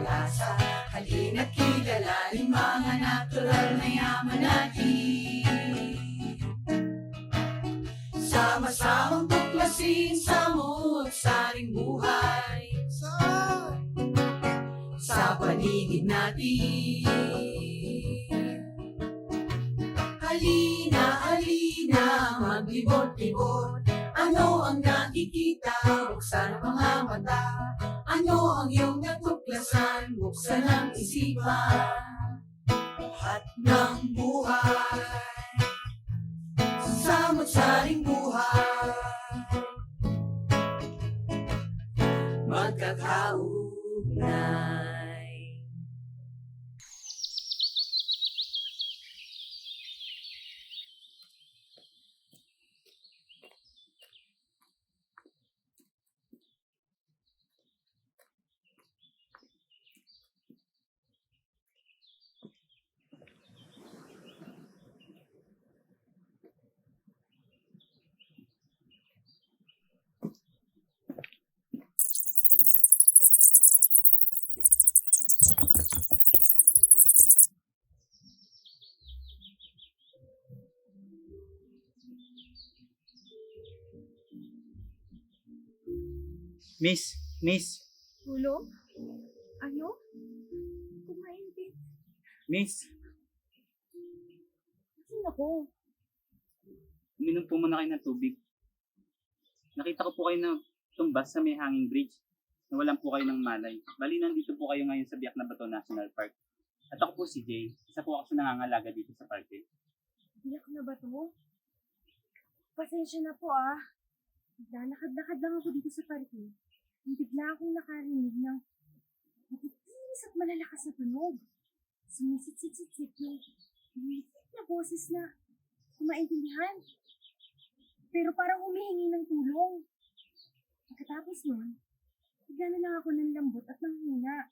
pag-asa. Halina't kilalanin mga natural na yaman natin. Sama-samang tuklasin samot-saring buhay sa paligid natin. Halina, halina, maglibot-libot. Ano ang nakikita? Buksan ang mga mata. Ano ang iyong natuklasan? Buksan ang isipan. Lahat ng buhay, samot-saring buhay, magkakaugnay. Miss, Tulong? Ano? Kumain din. Miss, Saan ako? uminom po muna kayo ng tubig. Nakita ko po kayo na tumbas sa may hanging bridge. Nawalan po kayo ng malay. Bali, nandito po kayo ngayon sa Biak-Na-Bato National Park. At ako po si Jay. Isa po ako sa nangangalaga dito sa parke. Biak-Na-Bato? Pasensya na po ah. Lakad-lakad lang ako dito sa parke. Bigla akong nakarinig ng matitinis at malalakas na tunog. Sumisit-sit-sit yung umitit na boses na kumaintindihan. Pero parang humihingi ng tulong. Pagkatapos nun, bigla na lang ako ng lambot at nanghina.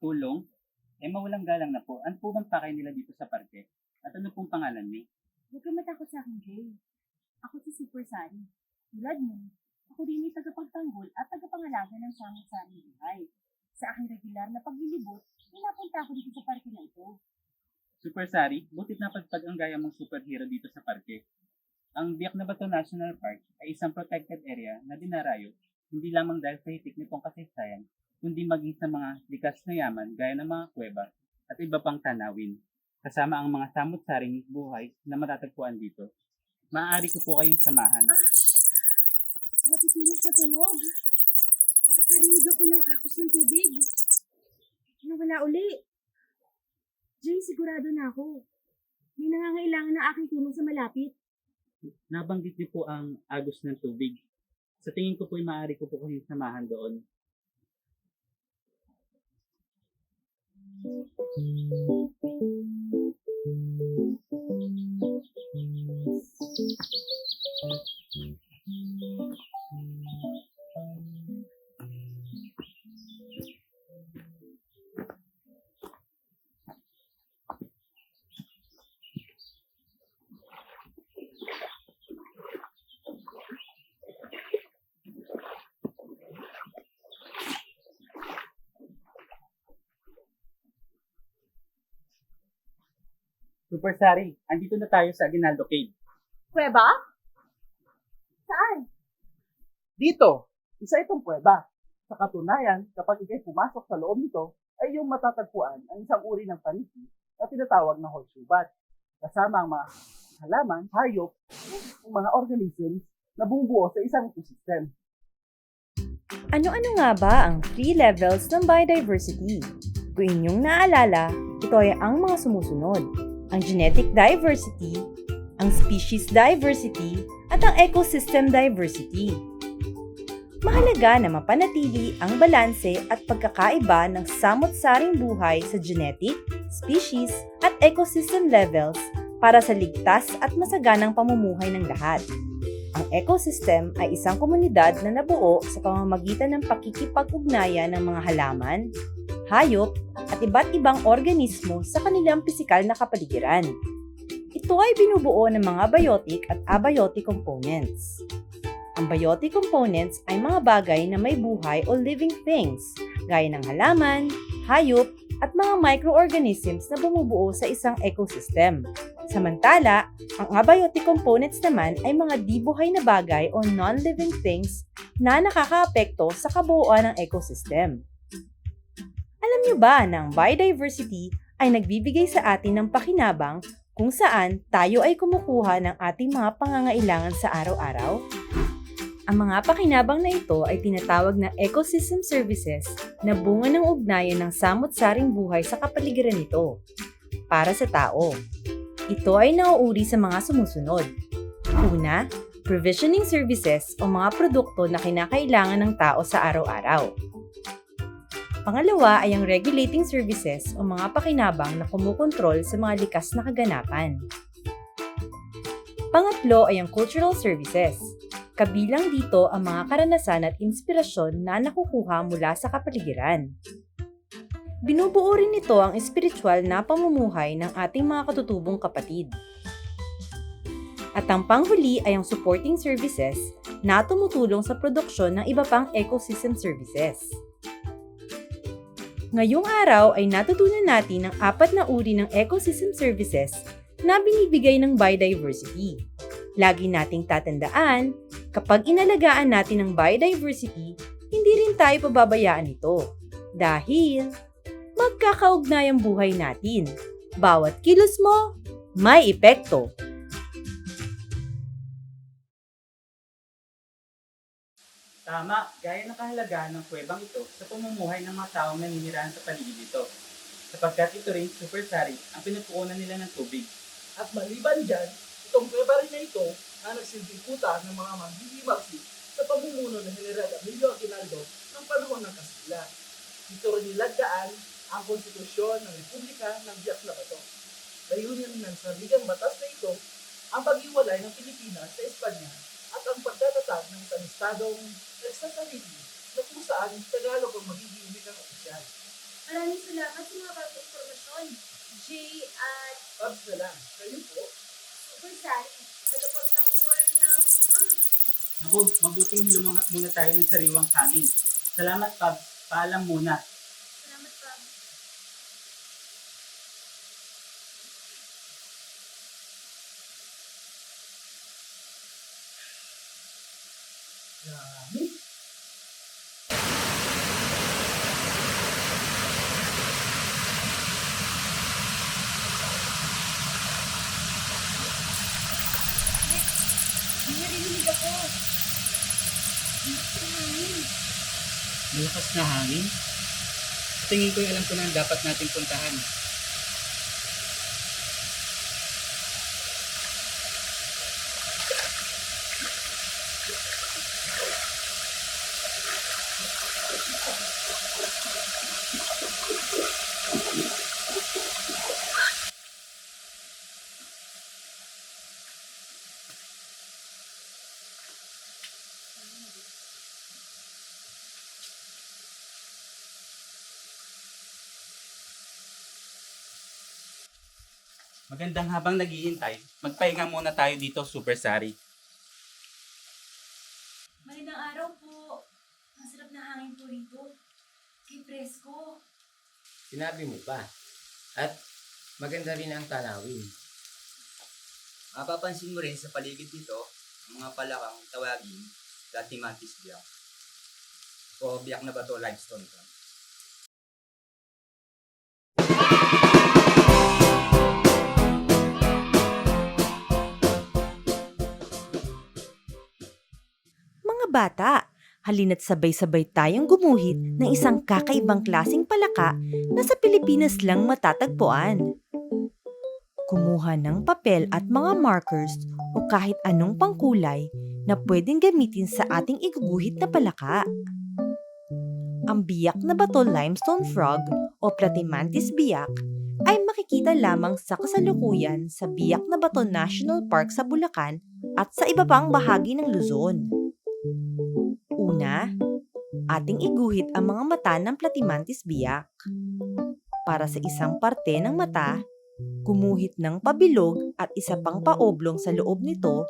Tulong? Mawalang galang na po. Ano po bang pakay nila dito sa parke? At ano pong pangalan niyo? Huwag ka matakot sa akin, Jay. Ako si Super Sari. Tulad mo, ako din ay tagapagtanggol at tagapangalaga ng Samot-Sari buhay. Sa aking regular na paglilibot, pinapunta ako dito sa parke na ito. Super Sari, butit na pagpag ang gaya mong superhero dito sa parke. Ang Biak-Na-Bato National Park ay isang protected area na dinarayo hindi lamang dahil sa hitik nitong kasaysayan, kundi maging sa mga likas na yaman gaya ng mga kuweba at iba pang tanawin, kasama ang mga samot-saring buhay na matatagpuan dito. Maaari ko po kayong samahan. Matitinis na tunog. Nakarinig ako ng akos ng tubig. Nawala uli. Jay, sigurado na ako. May nangangailangan ng aking tulong sa malapit. Nabanggit niyo po ang agos ng tubig. Sa tingin ko po ay maaari ko po kayong samahan doon. Super Sari, andito na tayo sa Aguinaldo Cave. Kuweba? Saan? Dito, isa itong kuweba. Sa katunayan, kapag ikay pumasok sa loob nito, ay iyong matatagpuan ang isang uri ng paniki na tinatawag na horseshoe bat. Kasama ang mga halaman, hayop, at mga organisms na bumubuo sa isang ecosystem. Ano-ano nga ba ang 3 levels ng biodiversity? Kung inyong naalala, ito ay ang mga sumusunod. Ang genetic diversity, ang species diversity, at ang ecosystem diversity. Mahalaga na mapanatili ang balanse at pagkakaiba ng samot-saring buhay sa genetic, species, at ecosystem levels para sa ligtas at masaganang pamumuhay ng lahat. Ang ecosystem ay isang komunidad na nabuo sa pamamagitan ng pakikipag-ugnayan ng mga halaman, hayop, at iba't ibang organismo sa kanilang pisikal na kapaligiran. Ito ay binubuo ng mga biotic at abiotic components. Ang biotic components ay mga bagay na may buhay o living things, gaya ng halaman, hayop, at mga microorganisms na bumubuo sa isang ecosystem. Samantala, ang abiotic components naman ay mga di-buhay na bagay o non-living things na nakakaapekto sa kabuuan ng ecosystem. Alam niyo ba na ang biodiversity ay nagbibigay sa atin ng pakinabang kung saan tayo ay kumukuha ng ating mga pangangailangan sa araw-araw? Ang mga pakinabang na ito ay tinatawag na ecosystem services na bunga ng ugnayan ng samot-saring buhay sa kapaligiran nito. Para sa tao, ito ay nauuri sa mga sumusunod. Una, provisioning services o mga produkto na kinakailangan ng tao sa araw-araw. Pangalawa ay ang regulating services o mga pakinabang na kumukontrol sa mga likas na kaganapan. Pangatlo ay ang cultural services. Kabilang dito ang mga karanasan at inspirasyon na nakukuha mula sa kapaligiran. Binubuo rin nito ang espiritual na pamumuhay ng ating mga katutubong kapatid. At ang panghuli ay ang supporting services na tumutulong sa produksyon ng iba pang ecosystem services. Ngayong araw ay natutunan natin ang 4 na uri ng ecosystem services na binibigay ng biodiversity. Lagi nating tatandaan, kapag inalagaan natin ang biodiversity, hindi rin tayo pababayaan ito. Dahil magkakaugnay ang buhay natin. Bawat kilos mo, may epekto. Tama, gaya ng kahalagahan ng kuwebang ito sa pamumuhay ng mga taong naninirahan sa paligid nito. Sapagkat ito rin, Super Sari, ang pinupukunan nila ng tubig. At maliban dyan, itong kuweba rin na ito ang nagsilbing kuta ng mga manghihimagsi sa pamumuno ng General Emilio Aguinaldo ng panahon ng Kastila. Dito rin nilagdaan ang konstitusyon ng Republika ng Biak-Na-Bato. Layunin ng saligang batas na ito ang paghiwalay ng Pilipinas sa Espanya at ang pagtatatag ng isang estadong nagsasarili na kung saan Tagalog ang magiging wikang opisyal. Maraming salamat sa mga bagong informasyon. Jay at Pabs na lang, kayo po. Super Sari, tagapagtanggol ng... Naku, mabuting lumangat muna tayo ng sariwang hangin. Salamat, Pabs. Paalam muna. Salamat, Pam. Grabe. May narinig ako. Malakas na hangin. Tingin ko alam ko na ang dapat natin puntahan. Magandang habang naghihintay, magpahinga muna tayo dito, Super Sari. Magandang araw po. Masarap na hangin po rito. Kay presko. Sinabi mo pa. At maganda rin ang tanawin. Mapapansin mo rin sa paligid nito ang mga palakang tawagin dating mantis biak o Biak-Na-Bato limestone camp. Mga bata, halina't sabay-sabay tayong gumuhit ng isang kakaibang klaseng palaka na sa Pilipinas lang matatagpuan. Kumuha ng papel at mga markers o kahit anong pangkulay na pwedeng gamitin sa ating iguguhit na palaka. Ang Biak-Na-Bato limestone frog o Platymantis biak ay makikita lamang sa kasalukuyan sa Biak-Na-Bato National Park sa Bulacan at sa iba pang bahagi ng Luzon. Una, ating iguhit ang mga mata ng Platymantis biak. Para sa isang parte ng mata, gumuhit ng pabilog at isa pang paoblong sa loob nito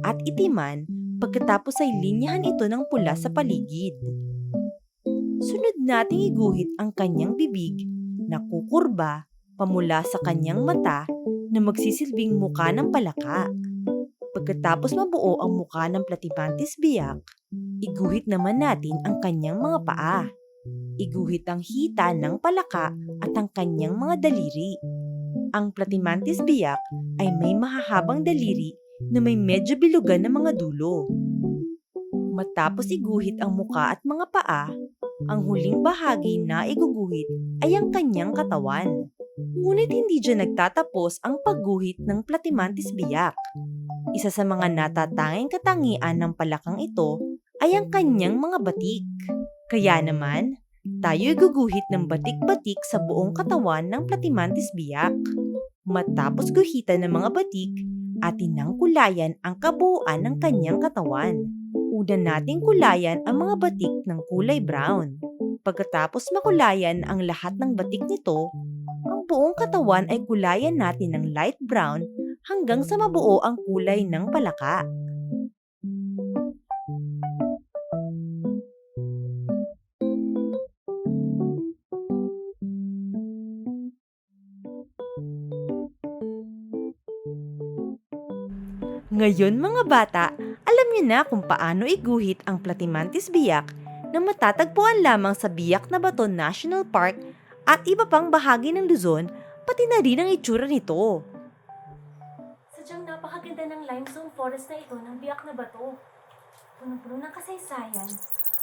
at itiman Pagkatapos ay linyahan ito ng pula sa paligid. Sunod nating iguhit ang kanyang bibig na kukurba pamula sa kanyang mata na magsisilbing muka ng palaka. Pagkatapos mabuo ang muka ng Platymantis biak, iguhit naman natin ang kanyang mga paa. Iguhit ang hita ng palaka at ang kanyang mga daliri. Ang Platymantis biak ay may mahahabang daliri na may medyo bilugan na mga dulo. Matapos iguhit ang muka at mga paa, ang huling bahagi na iguguhit ay ang kanyang katawan. Ngunit hindi dyan nagtatapos ang pagguhit ng Platymantis biak. Isa sa mga natatanging katangian ng palakang ito ay ang kanyang mga batik. Kaya naman, tayo guguhit ng batik-batik sa buong katawan ng Platymantis biak. Matapos guhitan ng mga batik, atin nang kulayan ang kabuuan ng kanyang katawan. Una nating kulayan ang mga batik ng kulay brown. Pagkatapos makulayan ang lahat ng batik nito, ang buong katawan ay kulayan natin ng light brown hanggang sa mabuo ang kulay ng palaka. Ngayon mga bata, alam niyo na kung paano iguhit ang Platymantis biak na matatagpuan lamang sa Biak-Na-Bato National Park at iba pang bahagi ng Luzon, pati na rin ang itsura nito. Sadyang napakaganda ng limestone forest na ito ng Biak-Na-Bato. Punong-puno ng kasaysayan.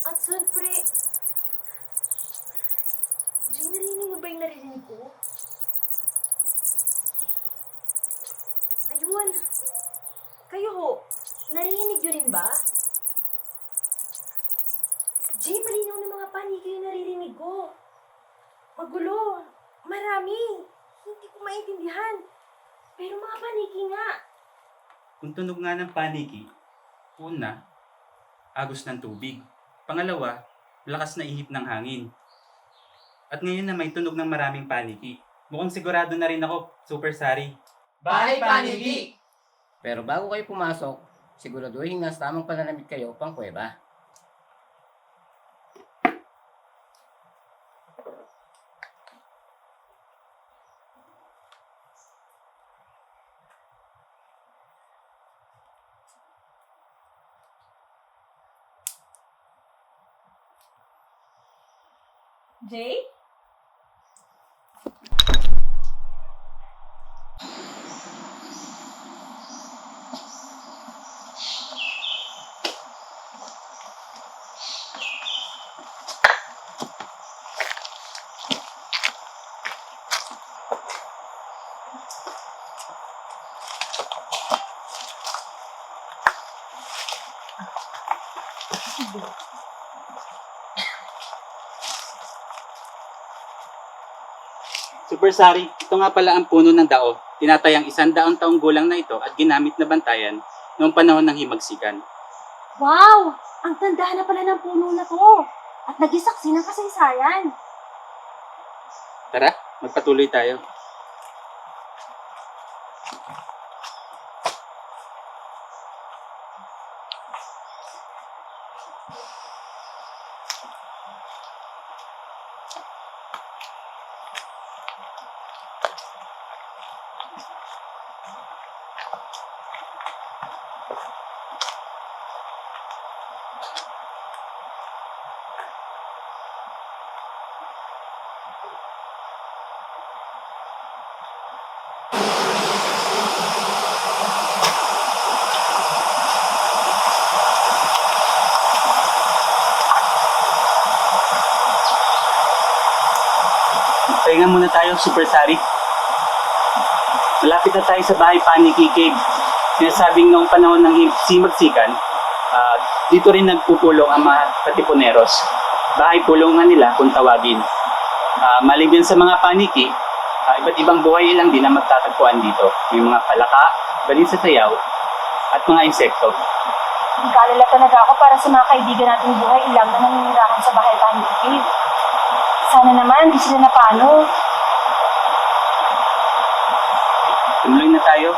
At syempre, narinig mo ba yung narinig ko? Ayun! Kayo ho, narinig nyo rin ba? Jay, malinaw ng mga paniki yung naririnig ko. Magulo, marami, hindi ko maintindihan. Pero mga paniki nga. Kung tunog nga ng paniki, una, agos ng tubig. Pangalawa, lakas na ihip ng hangin. At ngayon na may tunog ng maraming paniki. Mukhang sigurado na rin ako, Super Sari. Bahay paniki! Pero bago kayo pumasok, siguraduhin na sa tamang pananamit kayo pang kuweba. Jay? Super Sari, ito nga pala ang puno ng dao. Tinatayang 100 taong gulang na ito at ginamit na bantayan noong panahon ng himagsikan. Wow! Ang tanda na pala ng puno na to. At nagisaksi ng kasaysayan. Tara, magpatuloy tayo. Pahinga muna tayo, Super Sari. Malapit na tayo sa bahay paniki cave. Sinasabing noong panahon ng himagsikan, dito rin nagpupulong ang mga katipuneros. Bahay pulungan nila kung tawagin. Maliban sa mga paniki, iba't ibang buhay lang din na magtatagpuan dito. May mga palaka, balin sa sayaw, at mga insekto. Nag-aalala talaga ako para sa mga kaibigan nating buhay ilang na naninirahan sa bahay paniki. Sana naman, di sila napano. Tumuloy na tayo.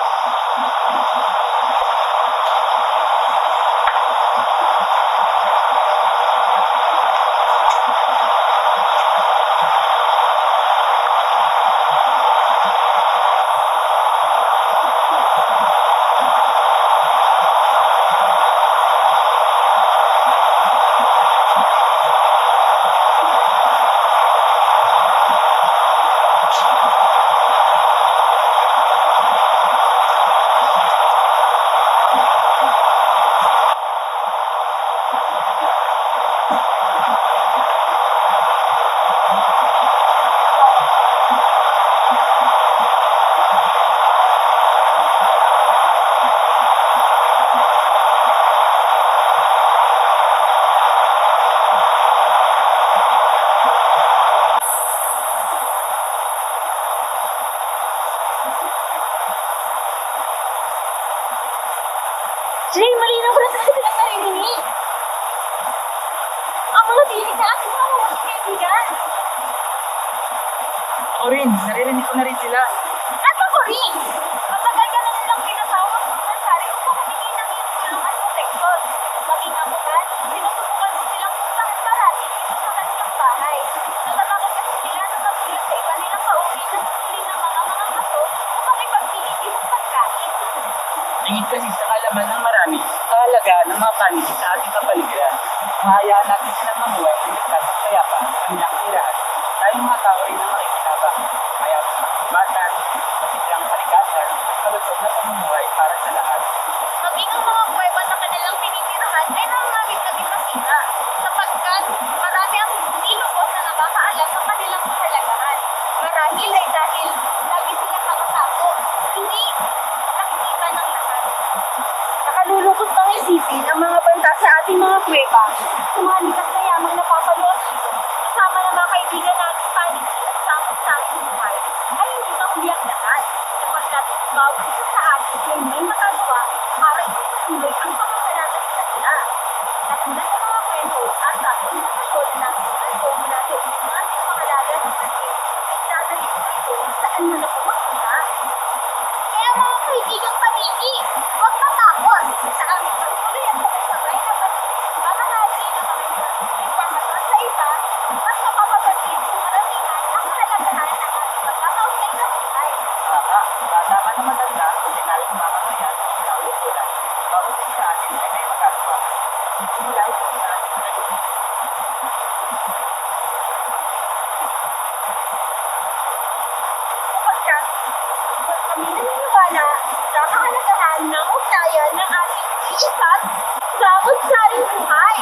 Ikaw rin, naririnig ko na rin sila. At ako rin! Matagal ka na nilang pinatawag ng Super Sari upang humingi ng iyong tulong at proteksyon. Maging ako man, sinusubukan mo silang puntahan parati dito sa kanilang bahay. Natatakot kasi sila na magulat sa iba nilang pauwi na sili ng mga aso upang ipagpiliti ng pagkain. Lingid kasi sa kalaman ng marami, kahalagahan ng mga panig sa ating kapaligiran. Mahayaan natin silang mamuhay ng nagkakasayapa sa kanilang tirahan. Tayong mga tao rin ang makikinabang. Kaya bata, masisirang kalikasan, kalusog na pamumuhay para sa lahat. Maging ang mga kuweba na kanilang tinitirahan ay nangangamit na din masira, sapagkat marami ang hindi lubos na nakakaalam ng kanilang kahalagahan. Marahil ay dahil lagi silang nakatakot, hindi nakikita ng lahat. Nakalulungkot pang isipin ang mga banta sa ating mga kuweba, sumalikas na yamang napapalood dito, kasama ng mga kaibigan natin paniki at samot-sari buhay, ay hindi mahuliyak lahat, sapagkat bawat isa sa atin ay may magagawa para ipagpatuloy ang pangangalaga sa kanila. Katulad ng mga kwento at dokumentasyon na nagsimulan mula sa ng ating pangalaga sa kanila, nagdadalik ko ito saan man ako makita. Kaya mga kaibigang paniki, huwag matakot sa aming pagtuloy at sabay-sabay na pamahagi ng mga impormasyon sa iba at mapapabatid sa maramihan ang kahalagahan ng ating pagkakausay na buhay. Bata ka na matanda, kung natin mamamayan, lalo ulan. Bawat isa sa atin ay may magagawa. Simula ito sa ating paglalakbay. Sapagkat kami naniniwala sa kahalagahan ng ugnayan ng ating iisat samot-saring buhay.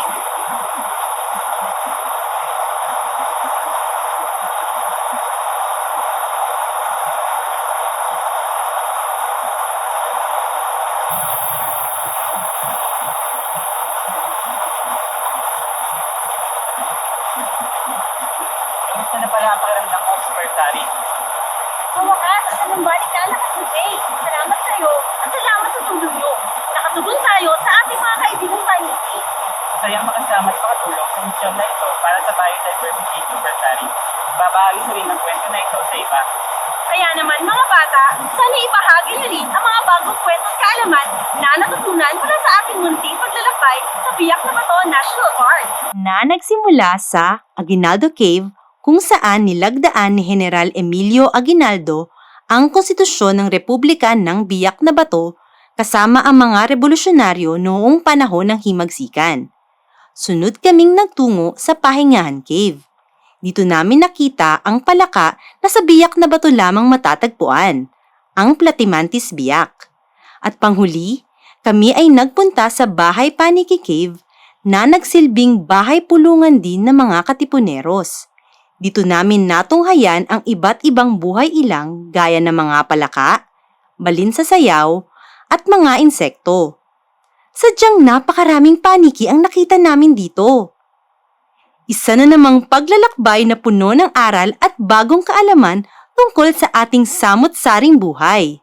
Kamusta na pala ang pakiramdam mo, Super Sari? Sa wakas, anong balik na nakasubay. Salamat sa iyo at salamat sa tulong niyo. Nakatugon tayo sa ating mga kaibigang paniki. Masayang makasama at makatulong sa misyon na ito para sa Biodiversity, Super Sari. Babahagi ko rin ang kwento na ito sa iba. Kaya naman mga bata, sana ibahagi niyo rin ang mga bagong kwentong kaalaman na natutunan mula sa ating munting paglalakbay sa Biak-Na-Bato National Park. Na nagsimula sa Aguinaldo Cave kung saan nilagdaan ni General Emilio Aguinaldo ang konstitusyon ng Republika ng Biak-Na-Bato kasama ang mga revolusyonaryo noong panahon ng himagsikan. Sunod kaming nagtungo sa Pahingahan Cave. Dito namin nakita ang palaka na sa Biak-Na-Bato lamang matatagpuan, ang Platimantis Biak. At panghuli, kami ay nagpunta sa Bahay Paniki Cave na nagsilbing bahay pulungan din ng mga katipuneros. Dito namin natunghayan ang iba't ibang buhay ilang gaya ng mga palaka, balin sa sayaw, at mga insekto. Sadyang napakaraming paniki ang nakita namin dito. Isa na namang paglalakbay na puno ng aral at bagong kaalaman tungkol sa ating samot-saring buhay.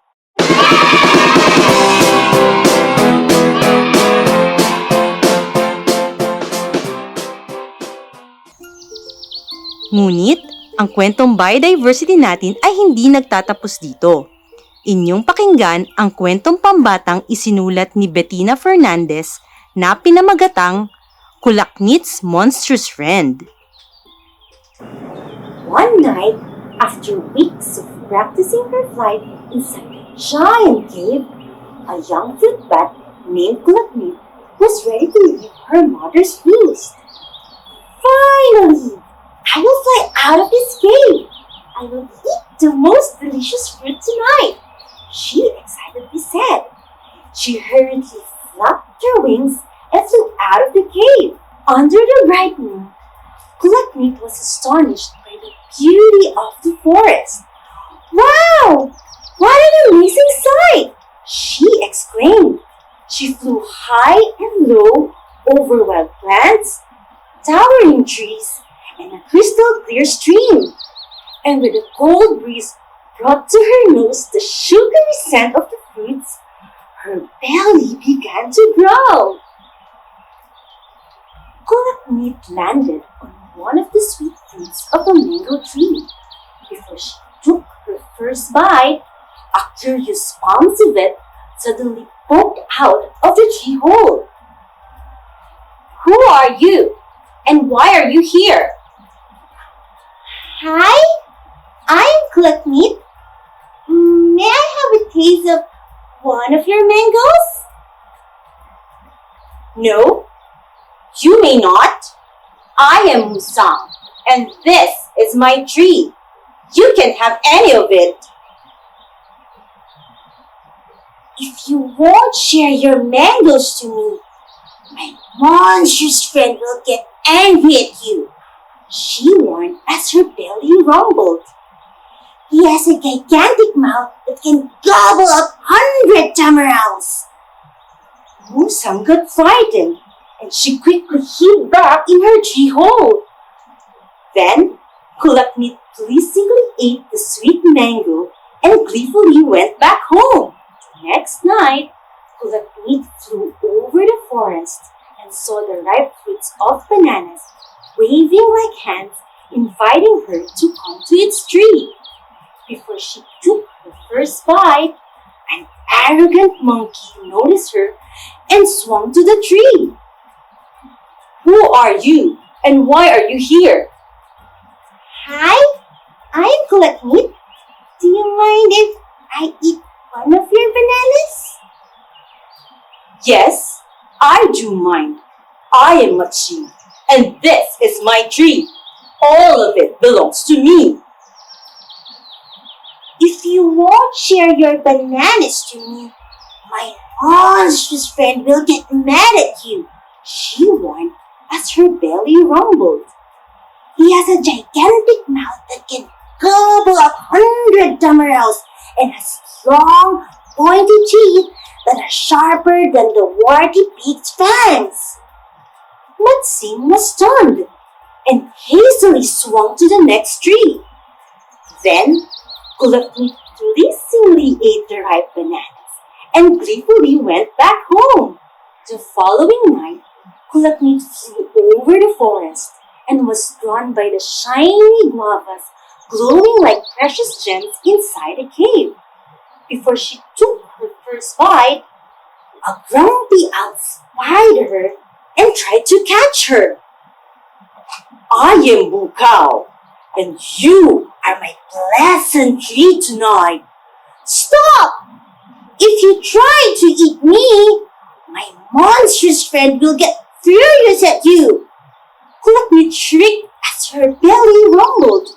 Ngunit, ang kwentong biodiversity natin ay hindi nagtatapos dito. Inyong pakinggan ang kwentong pambatang isinulat ni Bettina Fernandez na pinamagatang Kulaknit's Monstrous Friend. One night, after weeks of practicing her flight inside a giant cave, a young fruit bat named Kulaknit was ready to leave her mother's roost. Finally! I will fly out of this cave! I will eat the most delicious fruit tonight! She excitedly said. She hurriedly flapped her wings and flew out of the cave. Under the bright moon, Kulaknit was astonished by the beauty of the forest. Wow! What an amazing sight! She exclaimed. She flew high and low over wild plants, towering trees, and a crystal clear stream. And with a cold breeze brought to her nose the sugary scent of the fruits, her belly began to growl. Kulaknit landed on one of the sweet fruits of a mango tree. Before she first bite, a curious palm civet suddenly poked out of the tree hole. Who are you? And why are you here? Hi, I'm Cluckmeat. May I have a taste of one of your mangoes? No, you may not. I am Musang, and this is my tree. You can't have any of it. If you won't share your mangoes to me, my monstrous friend will get angry at you, she warned as her belly rumbled. He has a gigantic mouth that can gobble up 100 tamarals. Musang got frightened, and she quickly hid back in her tree hole. Then, Cluckmeat pleasingly ate the sweet mango and gleefully went back home. The next night, Cluckmeat flew over the forest and saw the ripe fruits of bananas waving like hands, inviting her to come to its tree. Before she took her first bite, an arrogant monkey noticed her and swung to the tree. Who are you, and why are you here? Hi, I'm Cluckmeat. Do you mind if I eat one of your bananas? Yes, I do mind. I am Machine, and this is my tree. All of it belongs to me. If you won't share your bananas to me, my monstrous friend will get mad at you, she warned as her belly rumbled. He has a gigantic mouth that can gobble up 100 tamarals and has long, pointy teeth that are sharper than the warty pig's fangs. Matsim was stunned and hastily swung to the next tree. Then, Cluckmeat pleasingly ate the ripe bananas and gleefully went back home. The following night, Cluckmeat flew over the forest and was drawn by the shiny guavas glowing like precious gems inside a cave. Before she took her first bite, a grumpy owl spied her and tried to catch her. I am Bukao, and you are my pleasant treat tonight. Stop! If you try to eat me, my monstrous friend will get furious at you. Cluckmeat shrieked as her belly rumbled.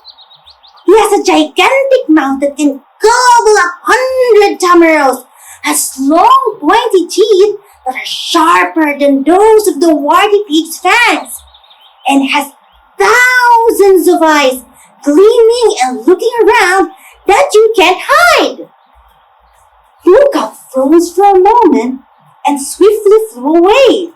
He has a gigantic mouth that can gobble up 100 tamarals, has long pointy teeth that are sharper than those of the warty pig's fangs, and has thousands of eyes gleaming and looking around that you can't hide. Luca froze for a moment and swiftly flew away.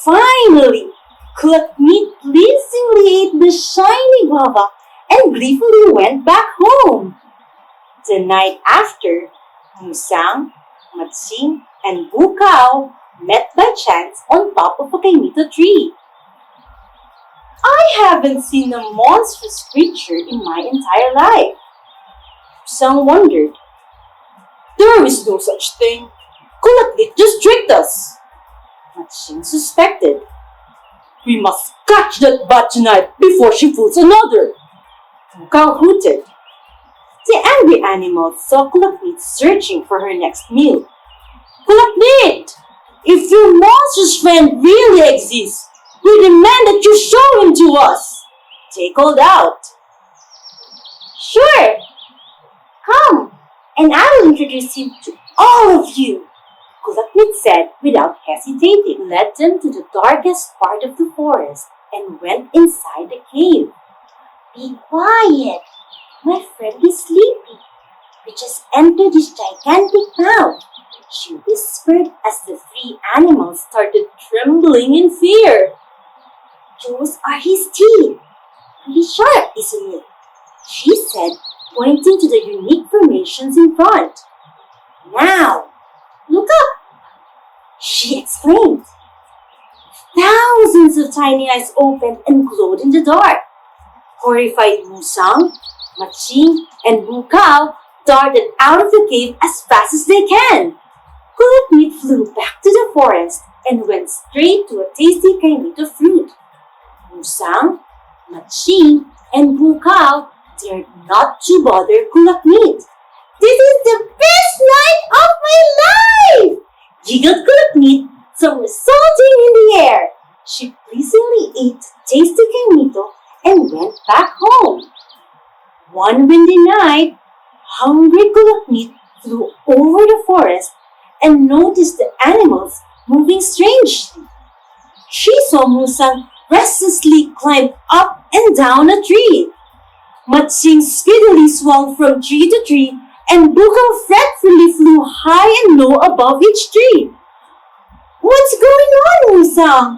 Finally, Cluckmeat pleasingly ate the shiny guava and gleefully went back home. The night after, Musang, Matsim, and Bukao met by chance on top of a kaimito tree. I haven't seen a monstrous creature in my entire life. Musang wondered. There is no such thing. Cluckmeat just tricked us. Matsim suspected. We must catch that bat tonight before she fools another. Bukao hooted. The angry animal saw Cluckmeat searching for her next meal. Cluckmeat! If your monstrous friend really exists, we demand that you show him to us! They called out. Sure! Come, and I will introduce him to all of you, Cluckmeat said without hesitating, led them to the darkest part of the forest and went inside the cave. Be quiet! My friend is sleepy. We just entered his gigantic mouth, she whispered as the three animals started trembling in fear. Those are his teeth. Pretty sharp, isn't it? She said, pointing to the unique formations in front. Now, look up! She exclaimed. Thousands of tiny eyes opened and glowed in the dark. Horrified Musang, Maching and Bukao darted out of the cave as fast as they can. Kulakmeet flew back to the forest and went straight to a tasty kainito fruit. Musang, Maching, and Bukao dared not to bother Kulakmeet. "This is the best night of my life!" giggled Kulakmeet, somersaulting in the air. She pleasantly ate tasty kainito and went back home. One windy night, hungry Kulakmeet flew over the forest and noticed the animals moving strangely. She saw Musang restlessly climb up and down a tree. Maching speedily swung from tree to tree, and Bukao fretfully flew high and low above each tree. "What's going on, Musang?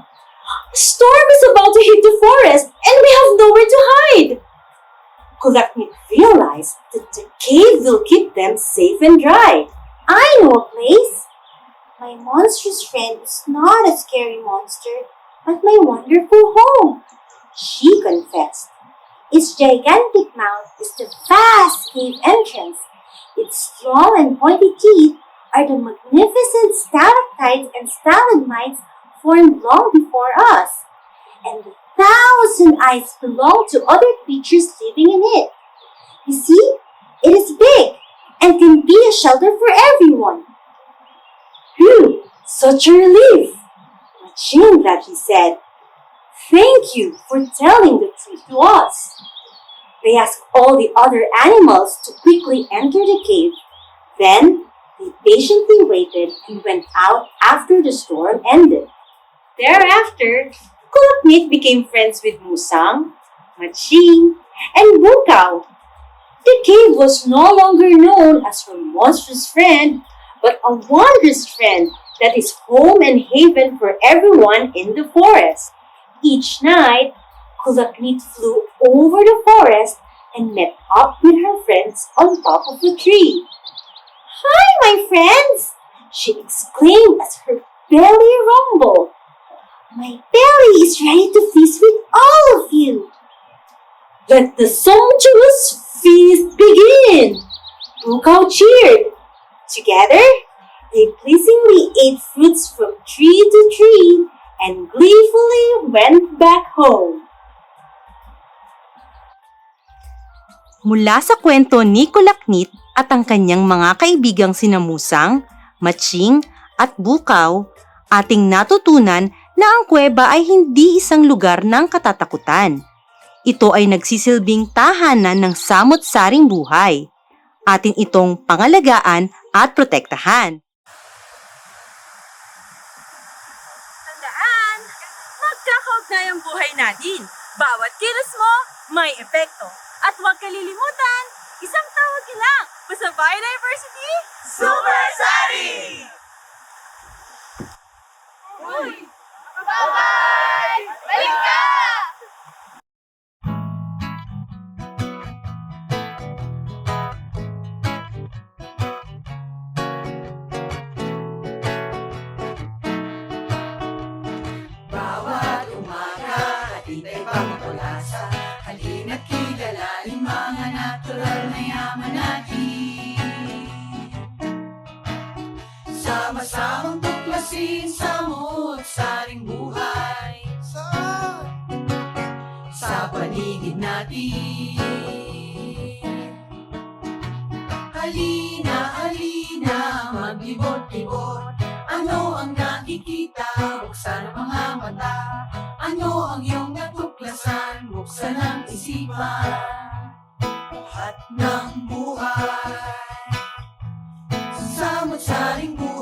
A storm is about to hit the forest, and we have nowhere to hide." Kulakmeet realized that the cave will keep them safe and dry. "I know a place. My monstrous friend is not a scary monster, but my wonderful home," she confessed. "Its gigantic mouth is the vast cave entrance. Its long and pointy teeth are the magnificent stalactites and stalagmites formed long before us, and the 1,000 eyes belong to other creatures living in it. You see, it is big and can be a shelter for everyone." "Phew, such a relief," Maching gladly said. "Thank you for telling the truth to us." They asked all the other animals to quickly enter the cave. Then they patiently waited and went out after the storm ended. Thereafter, Kulakmeet became friends with Musang, Maching, and Bukao. The cave was no longer known as her monstrous friend, but a wondrous friend that is home and haven for everyone in the forest. Each night, Kulakmeet flew over the forest and met up with her friends on top of a tree. "Hi, my friends!" she exclaimed as her belly rumbled. "My belly is ready to feast with all of you." "Let the sumptuous feast begin!" Bukao cheered. Together, they pleasingly ate fruits from tree to tree and gleefully went back home. Mula sa kwento ni Kulakmeet at ang kanyang mga kaibigang sina Musang, Maching at Bukao, ating natutunan na ang kuweba ay hindi isang lugar ng katatakutan. Ito ay nagsisilbing tahanan ng samot-saring buhay. Atin itong pangalagaan at protektahan. Tandaan, magkakaugnay ang buhay natin. Bawat kilos mo, may epekto. At huwag kalilimutan, isang tawag lang sa Biodiversity, Super Sari! Uy! Bye-bye! Balik ka! Bawat umaga, hatid ay pangpulasa. Halina't kilalanin mga natural na yaman natin. Sama-samang tuklasin samot-saring buhay sa paligid natin. Halina, halina, maglibot-libot. Ano ang nakikita? Buksan ang mga mata. Ano ang iyong natuklasan? Buksan ang isipan. Lahat ng buhay sa samot-saring buhay.